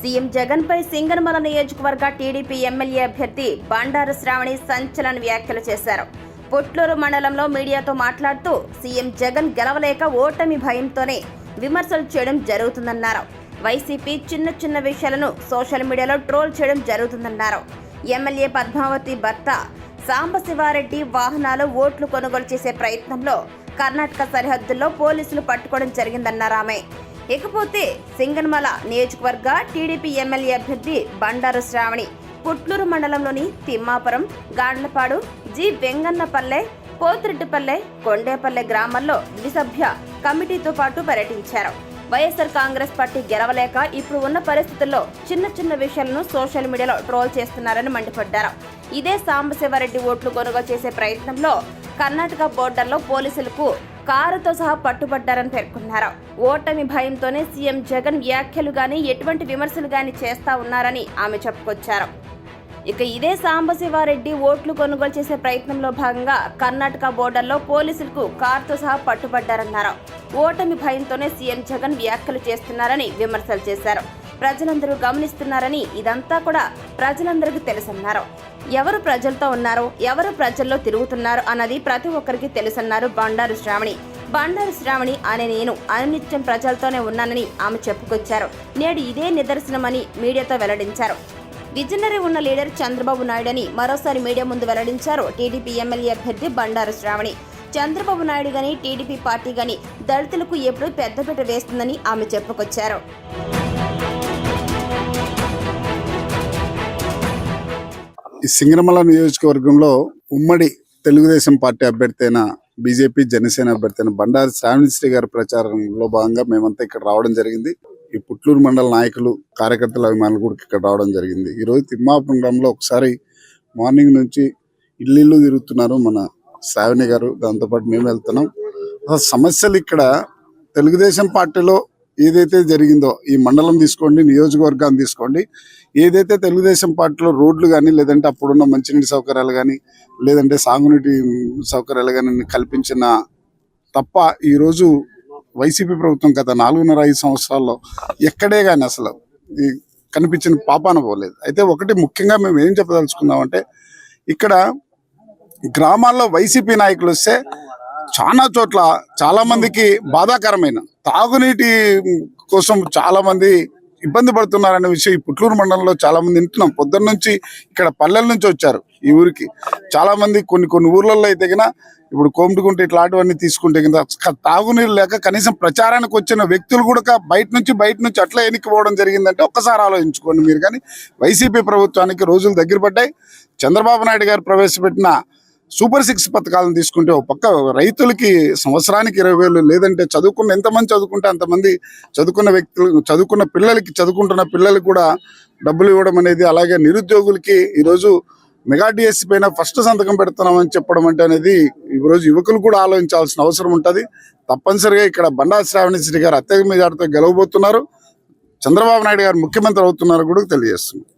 CM Jagan పై సింగనమల నియోజకవర్గ TDP MLA అభ్యర్థి బండారు శ్రావణి సంచలన వ్యాఖ్యలు చేశారు. పుట్లూరు మండలంలో మీడియాతో మాట్లాడుతూ సీఎం జగన్ గెలవలేక ఓటమి భయంతోనే విమర్శలు చేయడం జరుగుతుందన్నారు. వైసీపీ చిన్న చిన్న విషయాలను సోషల్ మీడియాలో ట్రోల్ చేయడం జరుగుతుందన్నారు. ఎమ్మెల్యే పద్మావతి భర్త సాంబశివారెడ్డి వాహనాలు ఓట్లు కొనుగోలు చేసే ప్రయత్నంలో కర్ణాటక సరిహద్దుల్లో పోలీసులు పట్టుకోవడం జరిగిందన్నారు ఆమె. ఇకపోతే సింగనమల నియోజకవర్గ టీడీపీ ఎమ్మెల్యే అభ్యర్థి బండారు శ్రావణి పుట్లూరు మండలంలోని తిమ్మాపురం, గాండ్లపాడు, జి వెంగన్నపల్లె, పోతిరెడ్డిపల్లె, కొండేపల్లె గ్రామాల్లో ద్విసభ్య కమిటీతో పాటు పర్యటించారు. వైఎస్ఆర్ కాంగ్రెస్ పార్టీ గెలవలేక ఇప్పుడు ఉన్న పరిస్థితుల్లో చిన్న చిన్న విషయాలను సోషల్ మీడియాలో ట్రోల్ చేస్తున్నారని మండిపడ్డారు. ఇదే సాంబశివారెడ్డి ఓట్లు కొనుగోలు చేసే ప్రయత్నంలో కర్ణాటక బోర్డర్లో పోలీసులకు కారుతో సహా పట్టుబడ్డారని పేర్కొన్నారు. ఓటమి భయంతోనే సీఎం జగన్ వ్యాఖ్యలు గాని ఎటువంటి విమర్శలు గాని చేస్తా ఉన్నారని ఆమె చెప్పుకొచ్చారు. ఇక ఇదే సాంబశివారెడ్డి ఓట్లు కొనుగోలు చేసే ప్రయత్నంలో భాగంగా కర్ణాటక బోర్డర్లో పోలీసులకు కారుతో సహా పట్టుబడ్డారన్నారు. ఓటమి భయంతోనే సీఎం జగన్ వ్యాఖ్యలు చేస్తున్నారని విమర్శలు చేశారు. ప్రజలందరూ గమనిస్తున్నారని, ఇదంతా కూడా ప్రజలందరికీ తెలుసన్నారు. ఎవరు ప్రజలతో ఉన్నారో, ఎవరు ప్రజల్లో తిరుగుతున్నారు అన్నది ప్రతి ఒక్కరికి తెలుసన్నారు బండారు శ్రావణి. బండారు శ్రావణి అనే నేను అనునిత్యం ప్రజలతోనే ఉన్నానని ఆమె చెప్పుకొచ్చారు. నేడు ఇదే నిదర్శనమని మీడియాతో వెల్లడించారు. విజనరీ ఉన్న లీడర్ చంద్రబాబు నాయుడు అని మరోసారి మీడియా ముందు వెల్లడించారు టీడీపీ ఎమ్మెల్యే అభ్యర్థి బండారు శ్రావణి. చంద్రబాబు నాయుడు గాని టీడీపీ పార్టీ గాని దళితులకు ఎప్పుడూ పెద్దపీట వేస్తుందని ఆమె చెప్పుకొచ్చారు. ఈ సింగనమల నియోజకవర్గంలో ఉమ్మడి తెలుగుదేశం పార్టీ అభ్యర్థి అయిన బీజేపీ జనసేన అభ్యర్థి అయిన బండారు శ్రావణి గారి ప్రచారంలో భాగంగా మేమంతా ఇక్కడ రావడం జరిగింది. ఈ పుట్లూరు మండల నాయకులు, కార్యకర్తల అభిమానులు కూడా ఇక్కడ రావడం జరిగింది. ఈరోజు తిమ్మాపురం గ్రామంలో ఒకసారి మార్నింగ్ నుంచి ఇల్లు తిరుగుతున్నారు మన శ్రావణి గారు, దాంతోపాటు మేము వెళ్తున్నాం. సమస్యలు ఇక్కడ తెలుగుదేశం పార్టీలో ఏదైతే జరిగిందో, ఈ మండలం తీసుకోండి, నియోజకవర్గాన్ని తీసుకోండి, ఏదైతే తెలుగుదేశం పార్టీలో రోడ్లు కానీ, లేదంటే అప్పుడున్న మంచినీటి సౌకర్యాలు కానీ, లేదంటే సాగునీటి సౌకర్యాలు కానీ కల్పించిన తప్ప ఈరోజు వైసీపీ ప్రభుత్వం గత 4.5 సంవత్సరాల్లో ఎక్కడే కానీ అసలు కనిపించిన పాపాన పోలేదు. అయితే ఒకటి ముఖ్యంగా మేము ఏం చెప్పదలుచుకున్నామంటే, ఇక్కడ గ్రామాల్లో వైసీపీ నాయకులు వస్తే చాలా చోట్ల చాలా మందికి బాధాకరమైన తాగునీటి కోసం చాలా మంది ఇబ్బంది పడుతున్నారనే విషయం ఈ పుట్లూరు మండలంలో చాలా మంది వింటున్నాం. పొద్దున్న నుంచి ఇక్కడ పల్లెల నుంచి వచ్చారు ఈ ఊరికి చాలా మంది. కొన్ని ఊర్లలో అయితే కినా ఇప్పుడు కోమటిగుంట ఇట్లాంటివన్నీ తీసుకుంటే కింద తాగునీరు లేక కనీసం ప్రచారానికి వచ్చిన వ్యక్తులు కూడా బయట నుంచి అట్లా ఎన్నికపోవడం జరిగిందంటే ఒక్కసారి ఆలోచించుకోండి మీరు. కానీ వైసీపీ ప్రభుత్వానికి రోజులు దగ్గర పడ్డాయి. చంద్రబాబు నాయుడు గారు ప్రవేశపెట్టిన సూపర్ 6 పథకాలను తీసుకుంటే ఒక పక్క రైతులకి సంవత్సరానికి 20,000, లేదంటే ఎంతమంది చదువుకుంటే అంతమంది చదువుకున్న వ్యక్తులు, చదువుకుంటున్న పిల్లలకి కూడా డబ్బులు ఇవ్వడం అనేది, అలాగే నిరుద్యోగులకి ఈరోజు మెగా డిఎస్సీ పైన ఫస్ట్ సంతకం పెడుతున్నామని చెప్పడం అంటే అనేది ఈరోజు యువకులు కూడా ఆలోచించాల్సిన అవసరం ఉంటుంది. తప్పనిసరిగా ఇక్కడ బండారు శ్రావణి గారు అత్యధిక మెజార్టీతో గెలవబోతున్నారు. చంద్రబాబు నాయుడు గారు ముఖ్యమంత్రి అవుతున్నారు కూడా తెలియజేస్తున్నారు.